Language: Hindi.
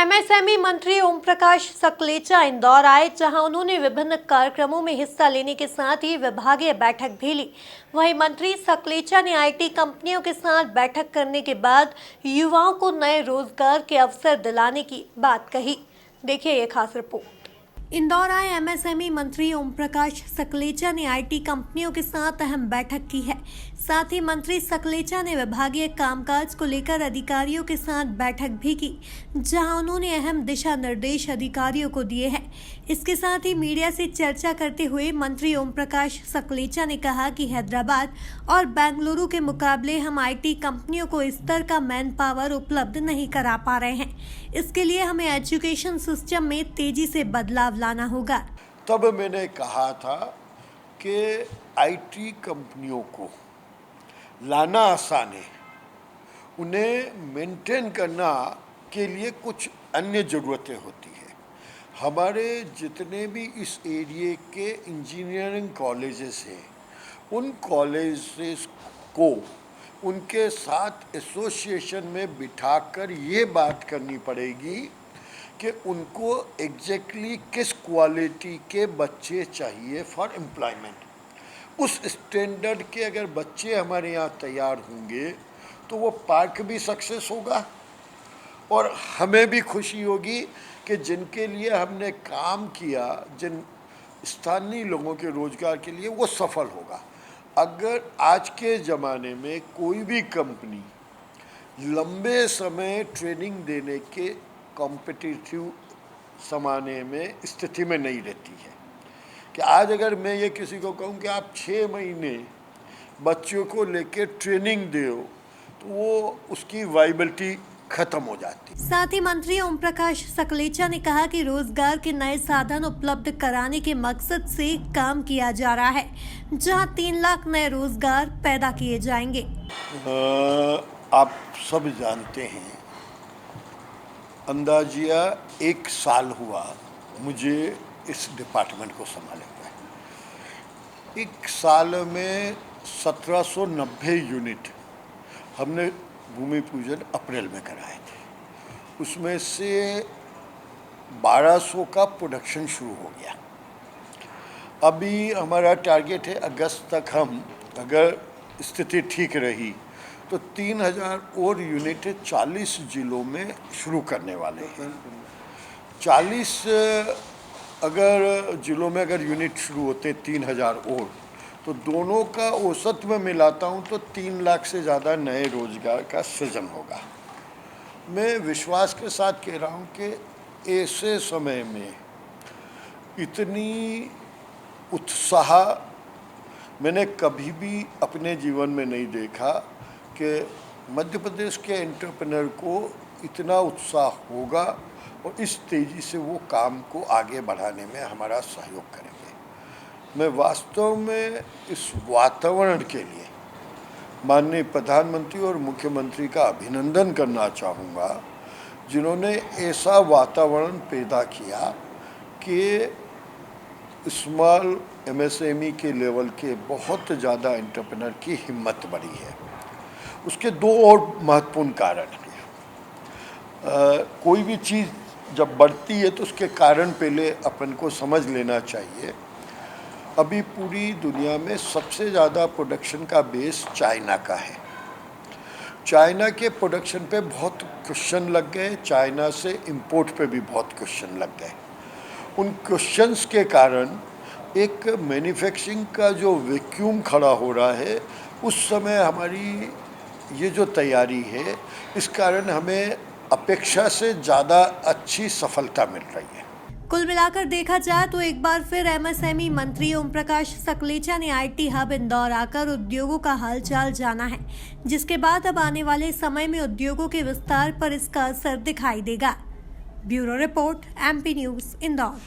एमएसएमई मंत्री ओम प्रकाश सकलेचा इंदौर आए, जहां उन्होंने विभिन्न कार्यक्रमों में हिस्सा लेने के साथ ही विभागीय बैठक भी ली। वहीं मंत्री सकलेचा ने आईटी कंपनियों के साथ बैठक करने के बाद युवाओं को नए रोजगार के अवसर दिलाने की बात कही। देखिए ये खास रिपोर्ट। इंदौर आए एमएसएमई मंत्री ओम प्रकाश सकलेचा ने आईटी कंपनियों के साथ अहम बैठक की है। साथ ही मंत्री सकलेचा ने विभागीय कामकाज को लेकर अधिकारियों के साथ बैठक भी की, जहां उन्होंने अहम दिशा निर्देश अधिकारियों को दिए हैं। इसके साथ ही मीडिया से चर्चा करते हुए मंत्री ओम प्रकाश सकलेचा ने कहा कि हैदराबाद और बेंगलुरु के मुकाबले हम आईटी कंपनियों को इस स्तर का मैन पावर उपलब्ध नहीं करा पा रहे हैं। इसके लिए हमें एजुकेशन सिस्टम में तेजी से बदलाव लाना होगा। तब मैंने कहा था कि आईटी कंपनियों को लाना आसान है, उन्हें मेंटेन करना के लिए कुछ अन्य ज़रूरतें होती है। हमारे जितने भी इस एरिए के इंजीनियरिंग कॉलेजेस हैं, उन कॉलेजेस को उनके साथ एसोसिएशन में बिठाकर ये बात करनी पड़ेगी कि उनको एग्जैक्टली किस क्वालिटी के बच्चे चाहिए फॉर एम्प्लॉयमेंट। उस स्टैंडर्ड के अगर बच्चे हमारे यहाँ तैयार होंगे तो वो पार्क भी सक्सेस होगा और हमें भी खुशी होगी कि जिनके लिए हमने काम किया, जिन स्थानीय लोगों के रोजगार के लिए, वो सफल होगा। अगर आज के ज़माने में कोई भी कंपनी लंबे समय ट्रेनिंग देने के कॉम्पिटिटिव ज़माने में स्थिति में नहीं रहती है कि आज अगर मैं ये किसी को कहूँ कि आप 6 महीने बच्चों को लेकर ट्रेनिंग दो तो वो उसकी वाइबिलिटी खत्म हो जाती। साथ ही मंत्री ओम प्रकाश सकलेचा ने कहा कि रोजगार के नए साधन उपलब्ध कराने के मकसद से काम किया जा रहा है, जहां 3 लाख नए रोजगार पैदा किए जाएंगे। आप सब जानते हैं, अंदाजिया 1 साल हुआ मुझे इस डिपार्टमेंट को संभाले हुए। 1 साल में 1790 यूनिट हमने भूमि पूजन अप्रैल में कराए थे। उसमें से 1200 का प्रोडक्शन शुरू हो गया। अभी हमारा टारगेट है अगस्त तक हम, अगर स्थिति ठीक रही तो 3000 और यूनिट 40 जिलों में शुरू करने वाले हैं। 40 अगर जिलों में अगर यूनिट शुरू होते 3000 और, तो दोनों का औसत में मिलाता हूँ तो 3 लाख से ज़्यादा नए रोजगार का सृजन होगा। मैं विश्वास के साथ कह रहा हूँ कि ऐसे समय में इतनी उत्साह मैंने कभी भी अपने जीवन में नहीं देखा कि मध्य प्रदेश के एंटरप्रेन्योर को इतना उत्साह होगा और इस तेज़ी से वो काम को आगे बढ़ाने में हमारा सहयोग करेंगे। मैं वास्तव में इस वातावरण के लिए माननीय प्रधानमंत्री और मुख्यमंत्री का अभिनंदन करना चाहूँगा, जिन्होंने ऐसा वातावरण पैदा किया कि स्मॉल एमएसएमई के लेवल के बहुत ज़्यादा एंटरप्रेन्योर की हिम्मत बढ़ी है। उसके 2 और महत्वपूर्ण कारण हैं। कोई भी चीज़ जब बढ़ती है तो उसके कारण पहले अपन को समझ लेना चाहिए। अभी पूरी दुनिया में सबसे ज़्यादा प्रोडक्शन का बेस चाइना का है। चाइना के प्रोडक्शन पे बहुत क्वेश्चन लग गए, चाइना से इंपोर्ट पे भी बहुत क्वेश्चन लग गए। उन क्वेश्चंस के कारण एक मैन्युफैक्चरिंग का जो वैक्यूम खड़ा हो रहा है, उस समय हमारी ये जो तैयारी है, इस कारण हमें अपेक्षा से ज़्यादा अच्छी सफलता मिल रही है। कुल मिलाकर देखा जाए तो एक बार फिर एमएसएमई मंत्री ओम प्रकाश सकलेचा ने आईटी हब इंदौर आकर उद्योगों का हालचाल जाना है, जिसके बाद अब आने वाले समय में उद्योगों के विस्तार पर इसका असर दिखाई देगा। Bureau report, MP news, Indore.